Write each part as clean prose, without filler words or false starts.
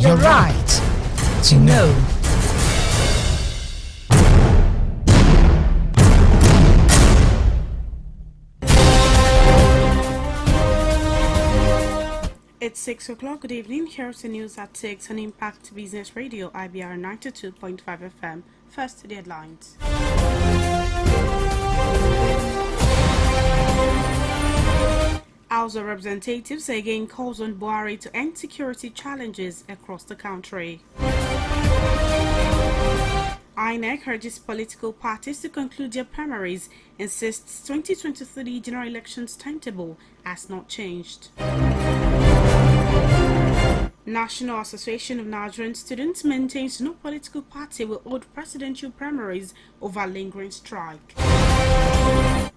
your right to know. It's 6 o'clock. Good evening. Here's the news at 6 on Impact Business Radio, Ibr92.5 FM. First to the headlines. House of Representatives again calls on Buhari to end security challenges across the country. INEC urges political parties to conclude their primaries, insists 2023 general elections timetable has not changed. National Association of Nigerian Students maintains no political party will hold presidential primaries over lingering strike.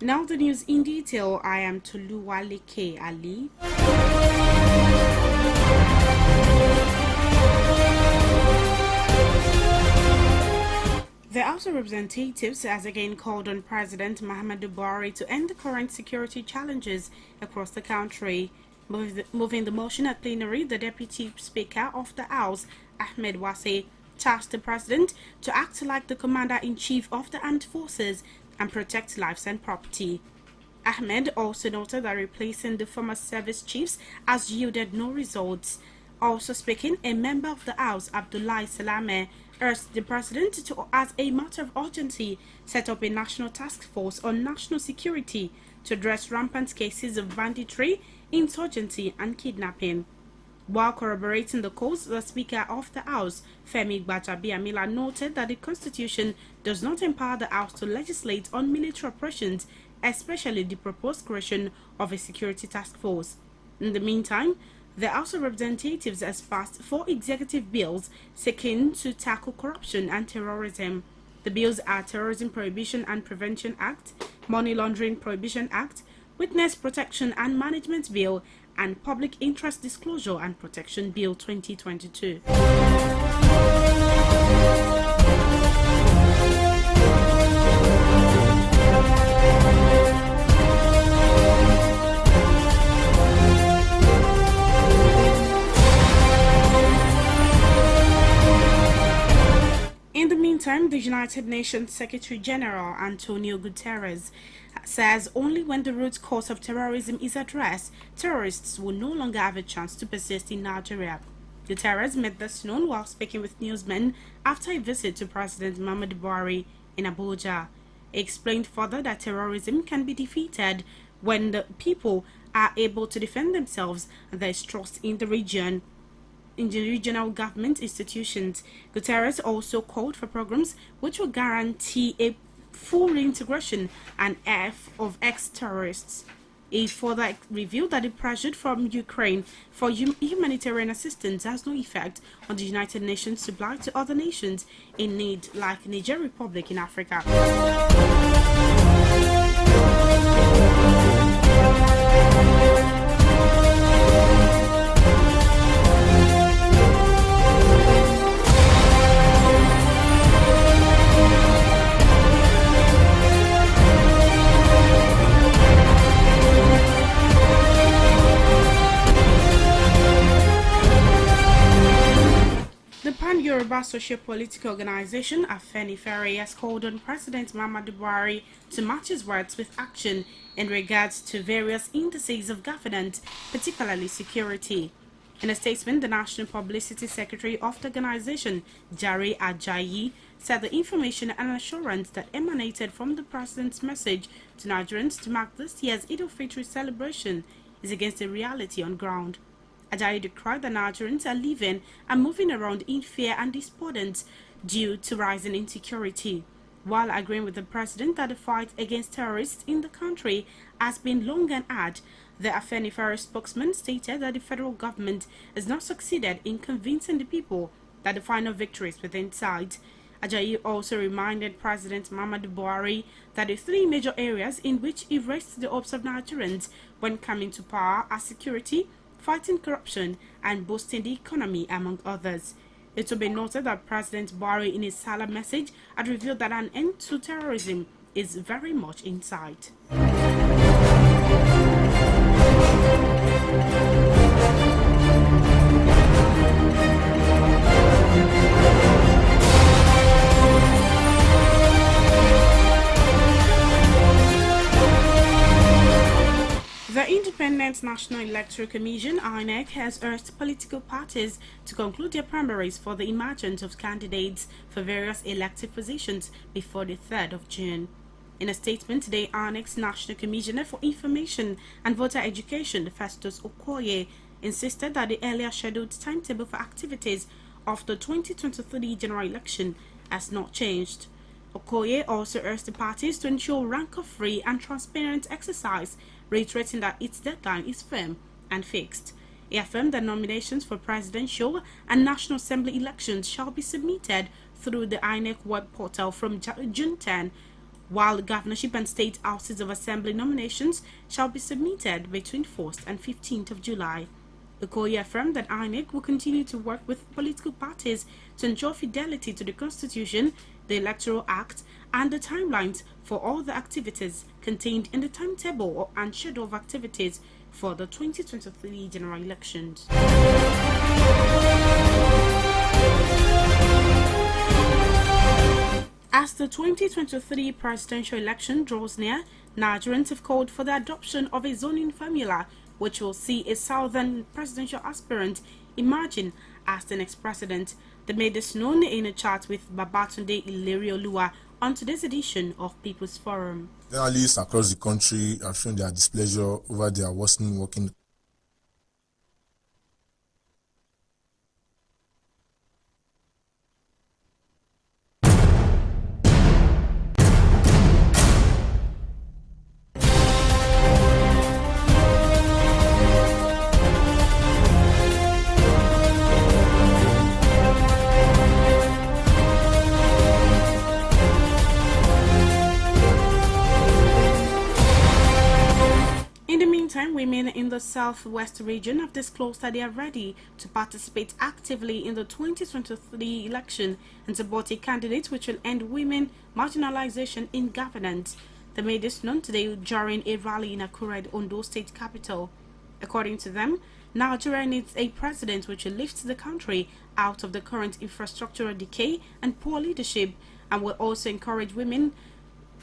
Now the news in detail. I am Toluwaleke Ali. The House of Representatives has again called on President Muhammadu Buhari to end the current security challenges across the country. Moving the motion at plenary, the Deputy Speaker of the House, Ahmed Wase, tasked the President to act like the Commander-in-Chief of the Armed Forces and protect lives and property. Ahmed also noted that replacing the former service chiefs has yielded no results. Also speaking, a member of the House, Abdullahi Salame, urged the President to, as a matter of urgency, set up a national task force on national security to address rampant cases of banditry, insurgency and kidnapping. While corroborating the cause, the Speaker of the House, Femi Gbajabiamila, noted that the Constitution does not empower the House to legislate on military operations, especially the proposed creation of a security task force. In the meantime, the House of Representatives has passed 4 executive bills seeking to tackle corruption and terrorism. The bills are Terrorism Prohibition and Prevention Act, Money Laundering Prohibition Act, Witness Protection and Management Bill, and Public Interest Disclosure and Protection Bill 2022. In the meantime, the United Nations Secretary General Antonio Guterres says only when the root cause of terrorism is addressed, terrorists will no longer have a chance to persist in Nigeria. Guterres made this known while speaking with newsmen after a visit to President Muhammadu Buhari in Abuja. He explained further that terrorism can be defeated when the people are able to defend themselves and there is trust in the region. In the regional government institutions, Guterres also called for programs which will guarantee a full reintegration and of ex-terrorists. He further revealed that the pressure from Ukraine for humanitarian assistance has no effect on the United Nations supply to other nations in need, like Niger Republic in Africa. The Pan-Yoruba socio-political organization Afenifere has called on President Muhammadu Buhari to match his words with action in regards to various indices of governance, particularly security. In a statement, the National Publicity Secretary of the organization, Jare Ajayi, said the information and assurance that emanated from the President's message to Nigerians to mark this year's Eid al-Fitr celebration is against the reality on ground. Ajayi decried that Nigerians are living and moving around in fear and despondence due to rising insecurity, while agreeing with the President that the fight against terrorists in the country has been long and hard. The Afenifere spokesman stated that the federal government has not succeeded in convincing the people that the final victory is within sight. Ajayi also reminded President Muhammadu Buhari that the 3 major areas in which he raised the hopes of Nigerians when coming to power are security, fighting corruption, and boosting the economy, among others. It will be noted that President Buhari in his Salah message had revealed that an end to terrorism is very much in sight. Government National Electoral Commission (INEC) has urged political parties to conclude their primaries for the emergence of candidates for various elective positions before the 3rd of June. In a statement today, INEC's National Commissioner for Information and Voter Education, Festus Okoye, insisted that the earlier scheduled timetable for activities of the 2023 general election has not changed. Okoye also urged the parties to ensure rancor-free and transparent exercise, reiterating that its deadline is firm and fixed. He affirmed that nominations for presidential and National Assembly elections shall be submitted through the INEC web portal from June 10, while governorship and state houses of assembly nominations shall be submitted between 4th and 15th of July. Okoye affirmed that INEC will continue to work with political parties to ensure fidelity to the Constitution, the Electoral Act, and the timelines for all the activities contained in the timetable and schedule of activities for the 2023 general elections. As the 2023 presidential election draws near, Nigerians have called for the adoption of a zoning formula which will see a southern presidential aspirant emerging as the next president. They made this known in a chat with Babatunde Ilerioluwa on today's edition of People's Forum. Journalists across the country have shown their displeasure over their worsening working. Women in the southwest region have disclosed that they are ready to participate actively in the 2023 election and support a candidate which will end women marginalization in governance. They made this known today during a rally in Akure, Ondo State capital. According to them, Nigeria needs a president which will lift the country out of the current infrastructural decay and poor leadership, and will also encourage women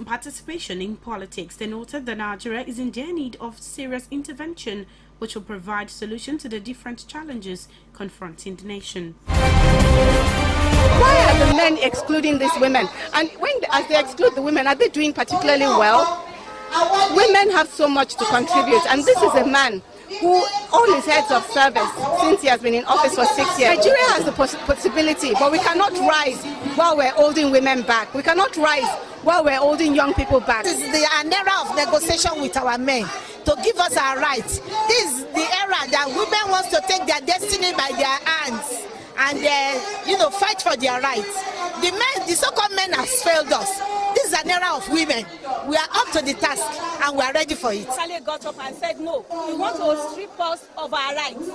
participation in politics. They noted that Nigeria is in dire need of serious intervention which will provide solution to the different challenges confronting the nation. Why are the men excluding these women? And as they exclude the women, are they doing particularly well? Women have so much to contribute, and this is a man who all his heads of service since he has been in office for 6 years. Nigeria has the possibility, but we cannot rise while we're holding women back. We cannot rise while we're holding young people back. This is an era of negotiation with our men to give us our rights. This is the era that women want to take their destiny by their hands and fight for their rights. The so-called men have failed us. This is an era of women. We are up to the task and we are ready for it. Kale got up and said, no, we want to strip us of our rights.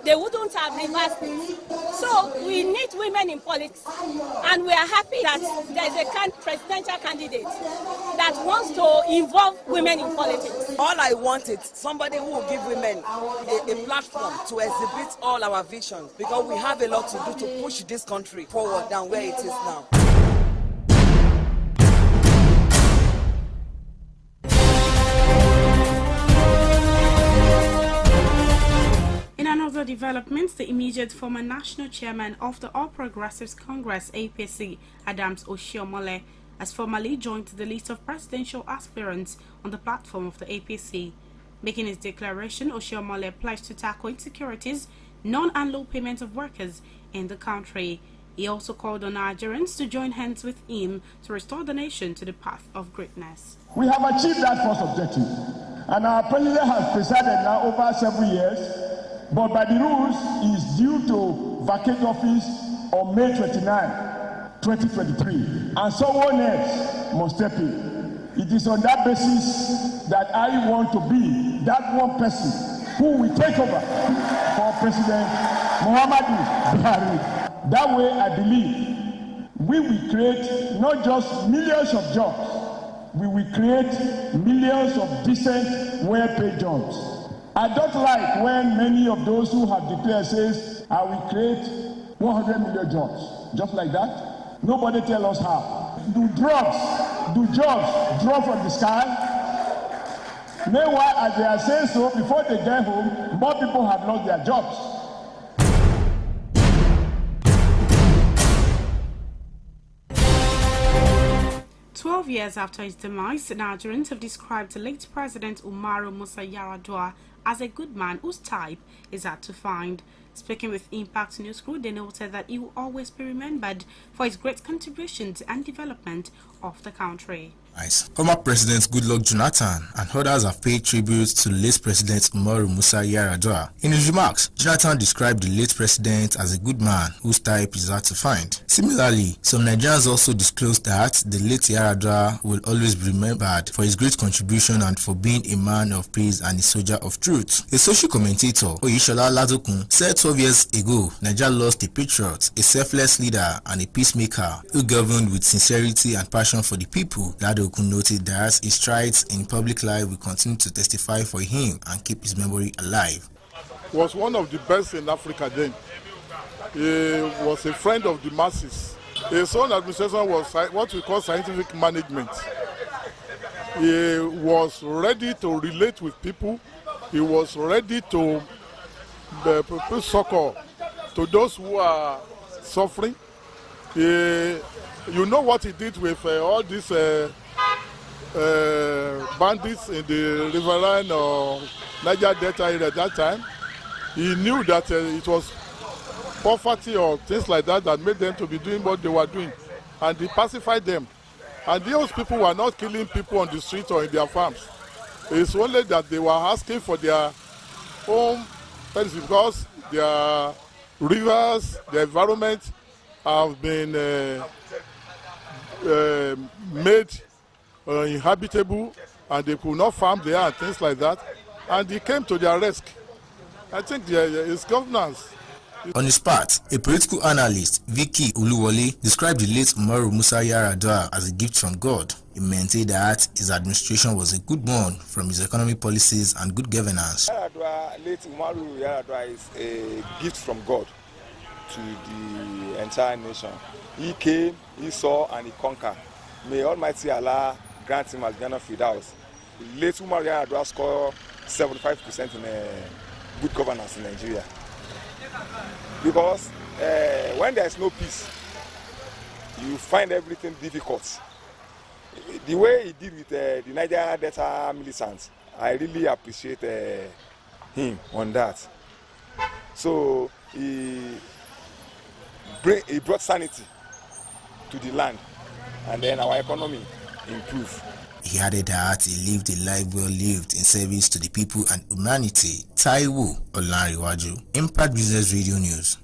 They wouldn't have reversed it. So we need women in politics, and we are happy that there is a presidential candidate that wants to involve women in politics. All I want is somebody who will give women a platform to exhibit all our visions, because we have a lot to do to push this country forward than where it is now. In another development, the immediate former national chairman of the All Progressives Congress (APC), Adams Oshiomhole, has formally joined the list of presidential aspirants on the platform of the APC. Making his declaration, Oshiomhole pledged to tackle insecurities, non and low payment of workers in the country. He also called on Nigerians to join hands with him to restore the nation to the path of greatness. We have achieved that first objective, and our president has presided now over several years, but by the rules, he is due to vacate office on May 29, 2023, and someone else must step in. It is on that basis that I want to be that one person who will take over for President Muhammadu Buhari. That way, I believe we will create not just millions of jobs, we will create millions of decent, well-paid jobs. I don't like when many of those who have declared says, I will create 100 million jobs. Just like that. Nobody tell us how. Do jobs drop from the sky? Meanwhile, as they are saying so, before they get home, more people have lost their jobs. Years after his demise, Nigerians have described the late President Umaru Musa Yar'Adua as a good man whose type is hard to find. Speaking with Impact News Crew, they noted that he will always be remembered for his great contributions and development of the country. Nice. Former President Goodluck Jonathan and others have paid tribute to late President Umaru Musa Yar'Adua. In his remarks, Jonathan described the late president as a good man whose type is hard to find. Similarly, some Nigerians also disclosed that the late Yar'Adua will always be remembered for his great contribution and for being a man of peace and a soldier of truth. A social commentator, Oyishola Ladokun, said 12 years ago, Nigeria lost a patriot, a selfless leader, and a peacemaker who governed with sincerity and passion for the people. Ladokun noted that his strides in public life will continue to testify for him and keep his memory alive. He was one of the best in Africa then. He was a friend of the masses. His own administration was what we call scientific management. He was ready to relate with people. He was ready to put succor to those who are suffering. You know what he did with all these bandits in the riverine or Niger Delta area at that time. He knew that it was poverty or things like that that made them to be doing what they were doing, and he pacified them. And those people were not killing people on the street or in their farms. It's only that they were asking for their own benefit because their rivers, the environment have been made inhabitable, and they could not farm there and things like that. And he came to their rescue. I think his governance. On his part, a political analyst, Vicky Uluwole, described the late Umaru Musa Yar'Adua as a gift from God. He maintained that his administration was a good one from his economic policies and good governance. Late Umaru Yar'Adua is a gift from God to the entire nation. He came, he saw, and he conquered. May Almighty Allah grant him as Ghana Fidaus. Late Umaru Yar'Adua scored 75% in good governance in Nigeria. Because when there is no peace, you find everything difficult. The way he did with the Niger Delta militants, I really appreciate him on that. So he brought sanity to the land, and then our economy improved. He added that he lived a life well lived in service to the people and humanity. Taiwo Olanrewaju, Impact Business Radio News.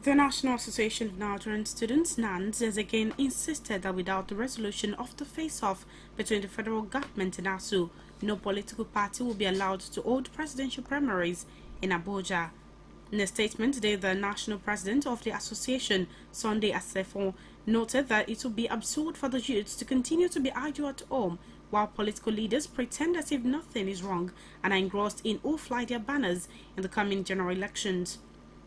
The National Association of Nigerian Students, NANS, has again insisted that without the resolution of the face-off between the federal government and ASU, no political party will be allowed to hold presidential primaries in Abuja. In a statement today, the national president of the association, Sunday Asefo, noted that it would be absurd for the youths to continue to be idle at home while political leaders pretend as if nothing is wrong and are engrossed in who fly their banners in the coming general elections.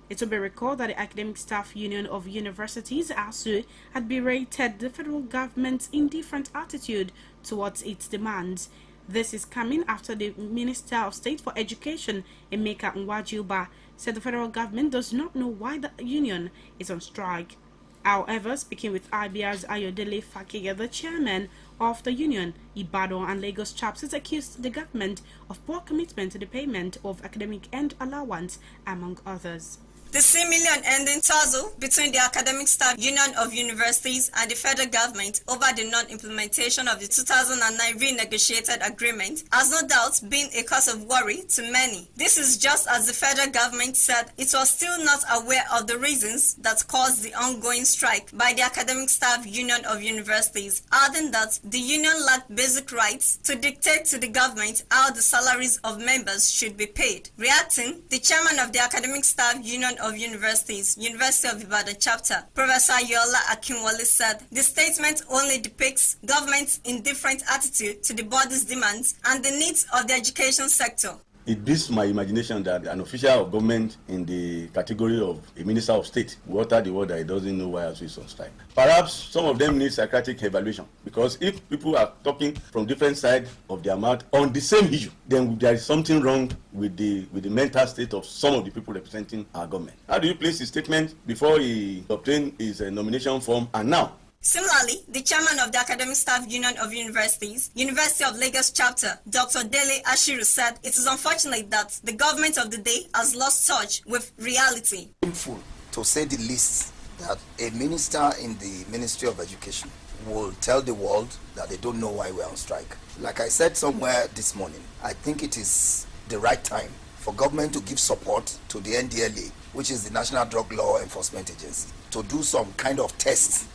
It will be recalled that the Academic Staff Union of Universities, ASU, had berated the federal government's indifferent attitude towards its demands. This is coming after the Minister of State for Education, Emeka Nwajuba, said the federal government does not know why the union is on strike. However, speaking with IBR's Ayodele Fakeye, the chairman of the union, Ibadan and Lagos chapters accused the government of poor commitment to the payment of academic end allowance, among others. The seemingly unending tussle between the Academic Staff Union of Universities and the federal government over the non-implementation of the 2009 renegotiated agreement has no doubt been a cause of worry to many. This is just as the federal government said it was still not aware of the reasons that caused the ongoing strike by the Academic Staff Union of Universities, adding that the union lacked basic rights to dictate to the government how the salaries of members should be paid. Reacting, the chairman of the Academic Staff Union of Universities, University of Ibadan chapter, Professor Yola Akinwale, said the statement only depicts government's indifferent attitude to the body's demands and the needs of the education sector. It beats my imagination that an official of government in the category of a minister of state will utter the word that he doesn't know why ASUU is on strike. Perhaps some of them need psychiatric evaluation, because if people are talking from different sides of their mouth on the same issue, then there is something wrong with the mental state of some of the people representing our government. How do you place his statement before he obtained his nomination form and now? Similarly, the chairman of the Academic Staff Union of Universities, University of Lagos chapter, Dr. Dele Ashiru, said it is unfortunate that the government of the day has lost touch with reality. Painful, to say the least, that a minister in the Ministry of Education will tell the world that they don't know why we're on strike. Like I said somewhere this morning, I think it is the right time for government to give support to the NDLA, which is the National Drug Law Enforcement Agency, to do some kind of tests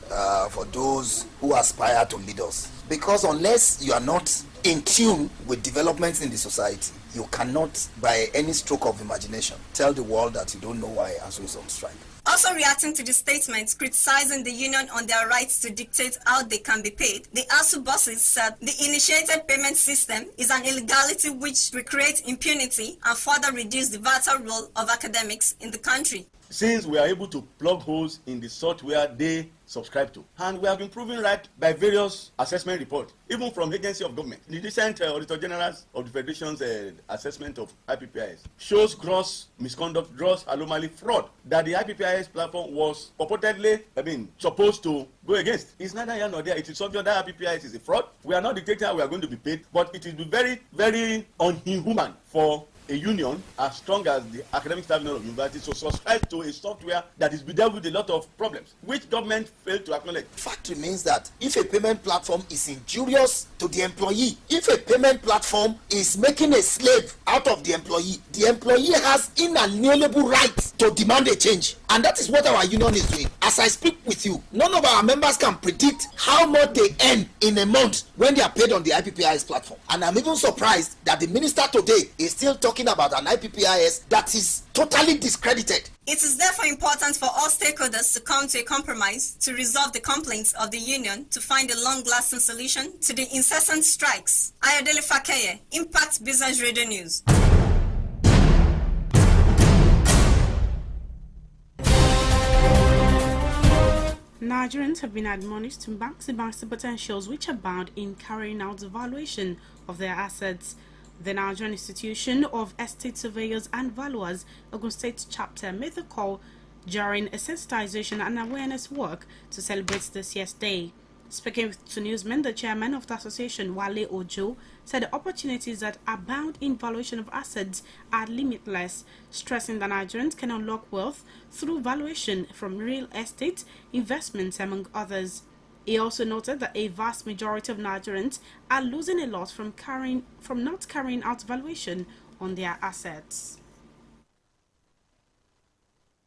for those who aspire to lead us. Because unless you are not in tune with developments in the society, you cannot, by any stroke of imagination, tell the world that you don't know why ASUU is on strike. Also reacting to the statements criticizing the union on their rights to dictate how they can be paid, the ASUU bosses said the initiated payment system is an illegality which will create impunity and further reduce the vital role of academics in the country. Since we are able to plug holes in the software they subscribe to, and we have been proven right by various assessment reports, even from agency of government. The recent Auditor General of the Federation's assessment of IPPIS shows gross misconduct, gross anomaly, fraud that the IPPIS platform was purportedly, supposed to go against. It's neither here nor there. It is obvious that IPPIS is a fraud. We are not dictating how we are going to be paid, but it will be very, very unhuman for a union as strong as the Academic Staff Union of Universities to subscribe to a software that is dealt with a lot of problems, which government failed to acknowledge. Fact remains that if a payment platform is injurious to the employee, if a payment platform is making a slave out of the employee has inalienable rights to demand a change. And that is what our union is doing. As I speak with you, none of our members can predict how much they earn in a month when they are paid on the IPPIS platform. And I'm even surprised that the minister today is still talking about an IPPIS that is totally discredited. It is therefore important for all stakeholders to come to a compromise to resolve the complaints of the union to find a long-lasting solution to the incessant strikes. Ayodele Fakeye, Impact Business Radio News. Nigerians have been admonished to maximize the potentials which abound in carrying out the valuation of their assets. The Nigerian Institution of Estate Surveyors and Valuers, Ogun State Chapter, made the call during a sensitization and awareness work to celebrate this year's day. Speaking to newsmen, the chairman of the association, Wale Ojo, said the opportunities that abound in valuation of assets are limitless, stressing that Nigerians can unlock wealth through valuation from real estate investments, among others. He also noted that a vast majority of Nigerians are losing a lot from not carrying out valuation on their assets.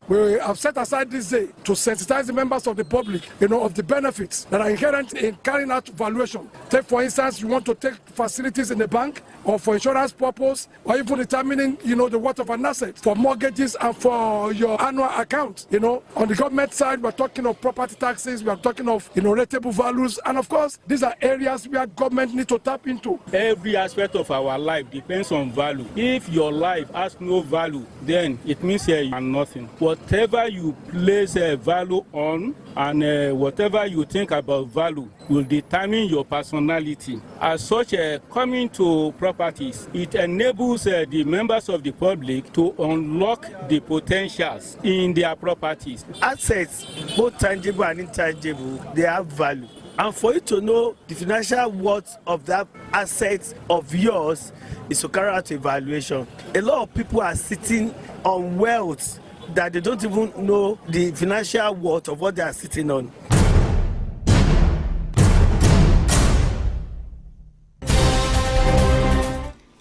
We have set aside this day to sensitize the members of the public, of the benefits that are inherent in carrying out valuation. Take, for instance, you want to take facilities in the bank or for insurance purpose, or even determining, the worth of an asset for mortgages and for your annual account. On the government side, we're talking of property taxes, we're talking of, rateable values, and of course, these are areas where government needs to tap into. Every aspect of our life depends on value. If your life has no value, then it means you are nothing. Whatever you place a value on and whatever you think about value will determine your personality. As such, coming to properties, it enables the members of the public to unlock the potentials in their properties. Assets, both tangible and intangible, they have value. And for you to know the financial worth of that asset of yours is to carry out evaluation. A lot of people are sitting on wealth that they don't even know the financial worth of what they are sitting on.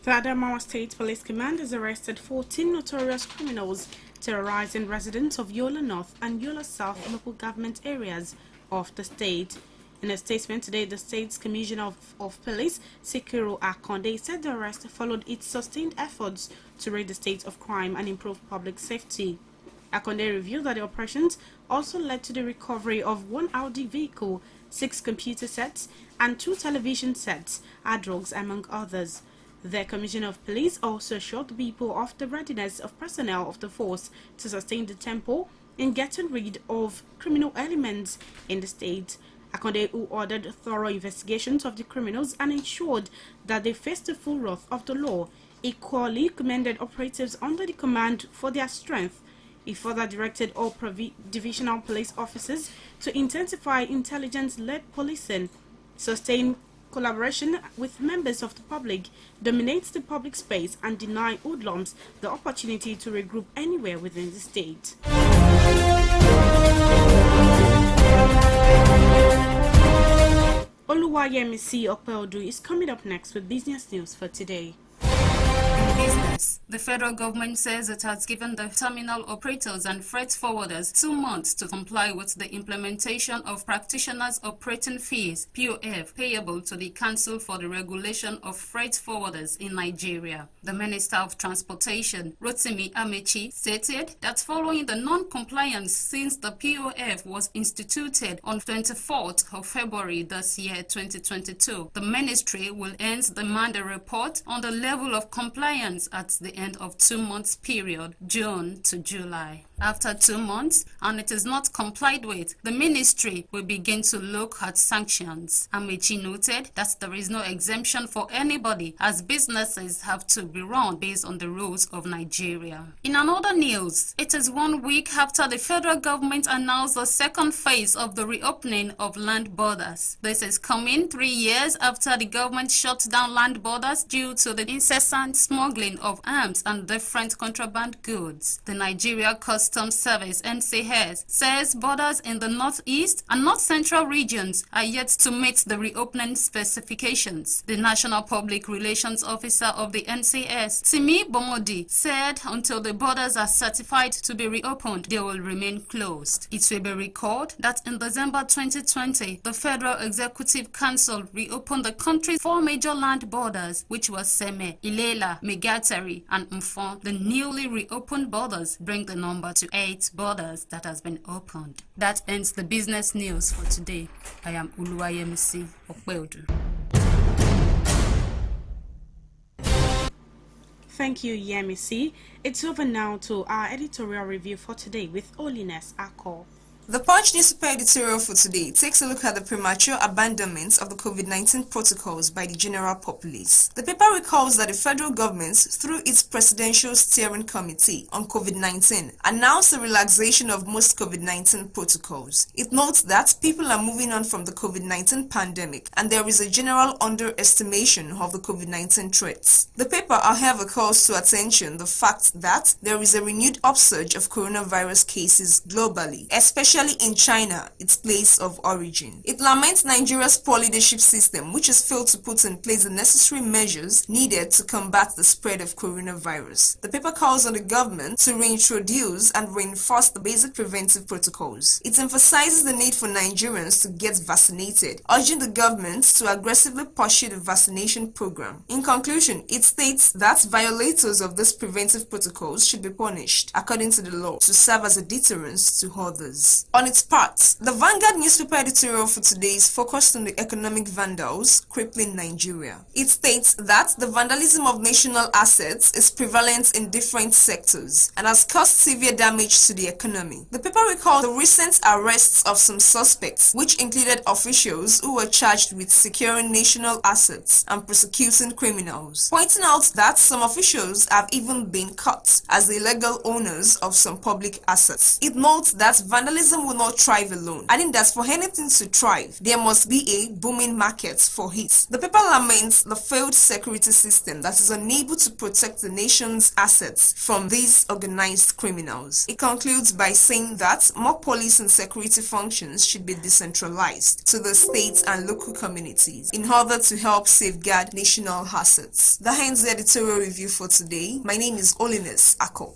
The Adamawa State Police Command has arrested 14 notorious criminals terrorizing residents of Yola North and Yola South local government areas of the state. In a statement today, the state's Commissioner of Police, Sikiru Akonde, said the arrest followed its sustained efforts to rid the state of crime and improve public safety. Akonde revealed that the operations also led to the recovery of 1 Audi vehicle, 6 computer sets, and 2 television sets, drugs, among others. The Commissioner of Police also assured the people of the readiness of personnel of the force to sustain the tempo in getting rid of criminal elements in the state. Akonde, who ordered thorough investigations of the criminals and ensured that they faced the full wrath of the law, equally commended operatives under the command for their strength. He further directed all divisional police officers to intensify intelligence-led policing, sustain collaboration with members of the public, dominate the public space, and deny hoodlums the opportunity to regroup anywhere within the state. Oluwayemisi Okpeodu is coming up next with business news for today. Business. The federal government says it has given the terminal operators and freight forwarders 2 months to comply with the implementation of practitioners' operating fees (POF) payable to the Council for the Regulation of Freight Forwarders in Nigeria. The Minister of Transportation, Rotimi Amechi, stated that following the non-compliance since the POF was instituted on 24th of February this year, 2022, the ministry will hence demand a report on the level of compliance at the end of 2 months period, June to July. After 2 months, and it is not complied with, the ministry will begin to look at sanctions. Amechi noted that there is no exemption for anybody, as businesses have to be run based on the rules of Nigeria. In another news, it is 1 week after the federal government announced the second phase of the reopening of land borders. This is coming 3 years after the government shut down land borders due to the incessant smuggling of arms and different contraband goods. The Nigeria Customs Service (NCS) says borders in the northeast and north central regions are yet to meet the reopening specifications. The National Public Relations Officer of the NCS, Timi Bomodi, said until the borders are certified to be reopened, they will remain closed. It will be recalled that in December 2020, the Federal Executive Council reopened the country's 4 major land borders, which was Seme, Ilela, Megatari, and Mfon. The newly reopened borders bring the number to 8 borders that has been opened. That ends the business news for today. I am Oluwayemisi Okpeodu. Thank you, Yemisi. It's over now to our editorial review for today with Holiness Ako. The Punch newspaper editorial for today takes a look at the premature abandonment of the COVID-19 protocols by the general populace. The paper recalls that the federal government, through its Presidential Steering Committee on COVID-19, announced the relaxation of most COVID-19 protocols. It notes that people are moving on from the COVID-19 pandemic and there is a general underestimation of the COVID-19 threats. The paper, however, calls to attention the fact that there is a renewed upsurge of coronavirus cases globally, especially in China, its place of origin. It laments Nigeria's poor leadership system, which has failed to put in place the necessary measures needed to combat the spread of coronavirus. The paper calls on the government to reintroduce and reinforce the basic preventive protocols. It emphasizes the need for Nigerians to get vaccinated, urging the government to aggressively pursue the vaccination program. In conclusion, it states that violators of these preventive protocols should be punished according to the law to serve as a deterrent to others. On its part, the Vanguard newspaper editorial for today is focused on the economic vandals crippling Nigeria. It states that the vandalism of national assets is prevalent in different sectors and has caused severe damage to the economy. The paper recalls the recent arrests of some suspects, which included officials who were charged with securing national assets and prosecuting criminals, pointing out that some officials have even been caught as the illegal owners of some public assets. It notes that vandalism will not thrive alone, adding that for anything to thrive, there must be a booming market for it. The paper laments the failed security system that is unable to protect the nation's assets from these organized criminals. It concludes by saying that more police and security functions should be decentralized to the states and local communities in order to help safeguard national assets. That ends the editorial review for today. My name is Holiness Ako.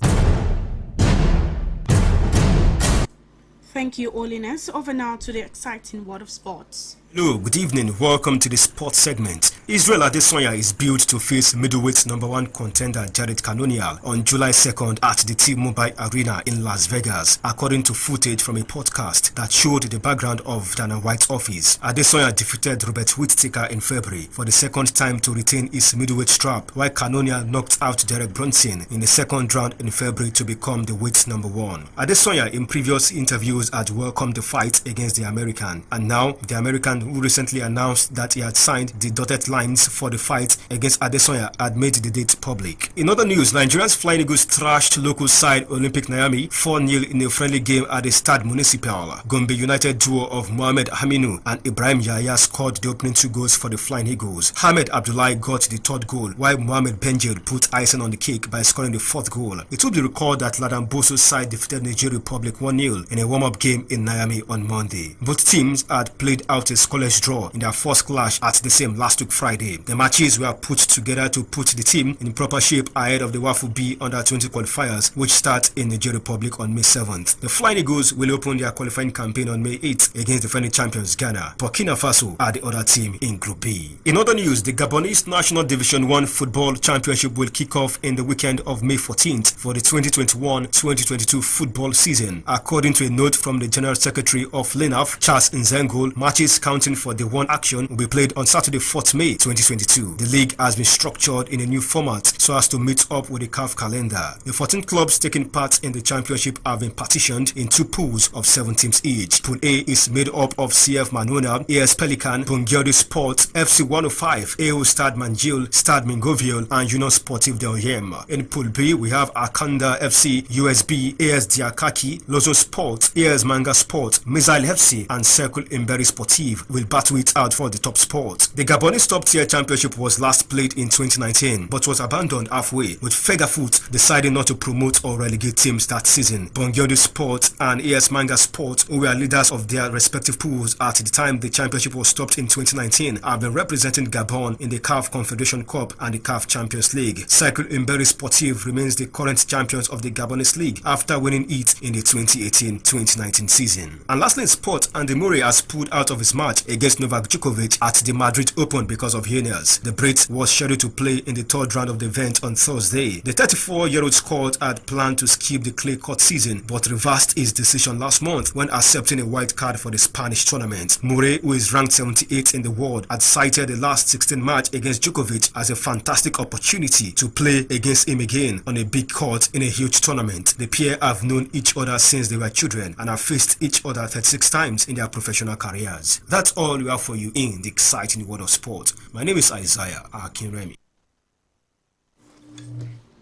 Thank you, Holiness. Over now to the exciting world of sports. Hello, good evening. Welcome to the sports segment. Israel Adesanya is billed to face middleweight #1 contender Jared Cannonier on July 2nd at the T-Mobile Arena in Las Vegas, according to footage from a podcast that showed the background of Dana White's office. Adesanya defeated Robert Whittaker in February for the second time to retain his middleweight strap, while Cannonier knocked out Derek Brunson in the second round in February to become the weight #1. Adesanya in previous interviews had welcomed the fight against the American, and now the American, who recently announced that he had signed the dotted lines for the fight against Adesanya, had made the date public. In other news, Nigeria's Flying Eagles thrashed local side Olympic Niamey 4-0 in a friendly game at the Stade Municipal. Gombe United duo of Mohamed Haminu and Ibrahim Yahya scored the opening 2 goals for the Flying Eagles. Ahmed Abdullahi got the 3rd goal, while Mohamed Benjir put icing on the cake by scoring the 4th goal. It will be recalled that Ladan Boso's side defeated Nigeria Republic 1-0 in a warm-up game in Niamey on Monday. Both teams had played out a scoreless draw in their first clash at the same last week Friday. The matches were put together to put the team in proper shape ahead of the WAFU B Under-20 qualifiers, which start in Nigeria Republic on May 7th. The Flying Eagles will open their qualifying campaign on May 8th against defending champions Ghana. Burkina Faso are the other team in Group B. In other news, the Gabonese National Division 1 Football Championship will kick off in the weekend of May 14th for the 2021-2022 football season. According to a note from the General Secretary of LENAF, Charles Nzengol, matches counting for the one action will be played on Saturday 4th May 2022. The league has been structured in a new format so as to meet up with the CAF calendar. The 14 clubs taking part in the championship have been partitioned in 2 pools of 7 teams each. Pool A is made up of CF Manona, AS Pelican, Bungyori Sport, FC 105, AO Stade Manjil, Stade Mingoville, and Union Sportive Del Yem. In Pool B, we have Akanda FC, USB, AS Diakaki, Lozo Sport, AS Manga Sport, Missile FC, and Circle Imberi Sportive will battle it out for the top spot. The Gabonese top-tier championship was last played in 2019 but was abandoned halfway, with Fegafoot deciding not to promote or relegate teams that season. Bungyori Sport and AS Manga Sport, who were leaders of their respective pools at the time the championship was stopped in 2019, have been representing Gabon in the CAF Confederation Cup and the CAF Champions League. Cycle Imberi Sportive remains the current champions of the Gabonese League after winning it in the 2018-2019 season. And lastly in sport, Andy Murray has pulled out of his match against Novak Djokovic at the Madrid Open because of hernias. The Brit was scheduled to play in the 3rd round of the event on Thursday. The 34-year-old squad had planned to skip the clay court season but reversed his decision last month when accepting a white card for the Spanish tournament. Murray, who is ranked 78th in the world, had cited the last 16 match against Djokovic as a fantastic opportunity to play against him again on a big court in a huge tournament. The pair have known each other since they were children and have faced each other 36 times in their professional careers. That's all we have for you in the exciting world of sport. My name is Isaiah Akinremi.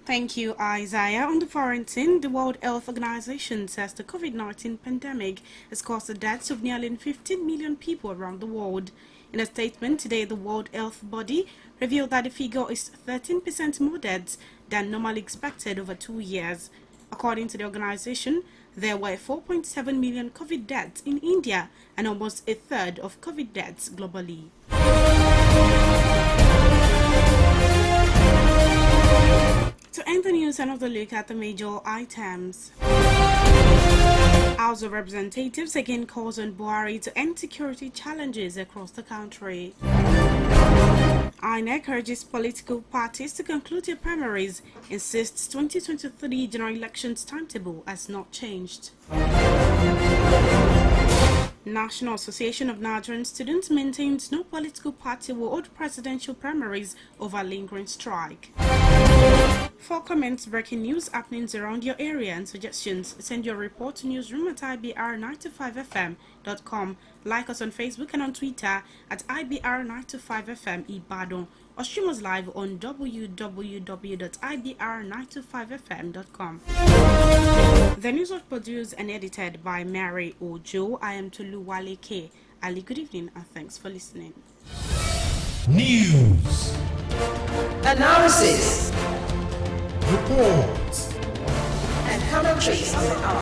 Thank you, Isaiah. On the foreign scene, the World Health Organization says the COVID-19 pandemic has caused the deaths of nearly 15 million people around the world. In a statement today, the World Health Body revealed that the figure is 13% more deaths than normally expected over 2 years. According to the organization, there were 4.7 million COVID deaths in India and almost a third of COVID deaths globally. To end the news, another look at the major items. House of Representatives again calls on Buhari to end security challenges across the country. INEC urges political parties to conclude their primaries, insists 2023 general elections timetable has not changed. National Association of Nigerian Students maintains no political party will hold presidential primaries over lingering strike. For comments, breaking news, happenings around your area and suggestions, send your report to newsroom at Ibr92.5FM.com. Like us on Facebook and on Twitter at Ibr92.5FM Ibadan, or stream us live on www.ibr925fm.com. The news was produced and edited by Mary Ojo. I am Toluwale K. Ali, good evening and thanks for listening. News, analysis, reports, and commentaries on the hour.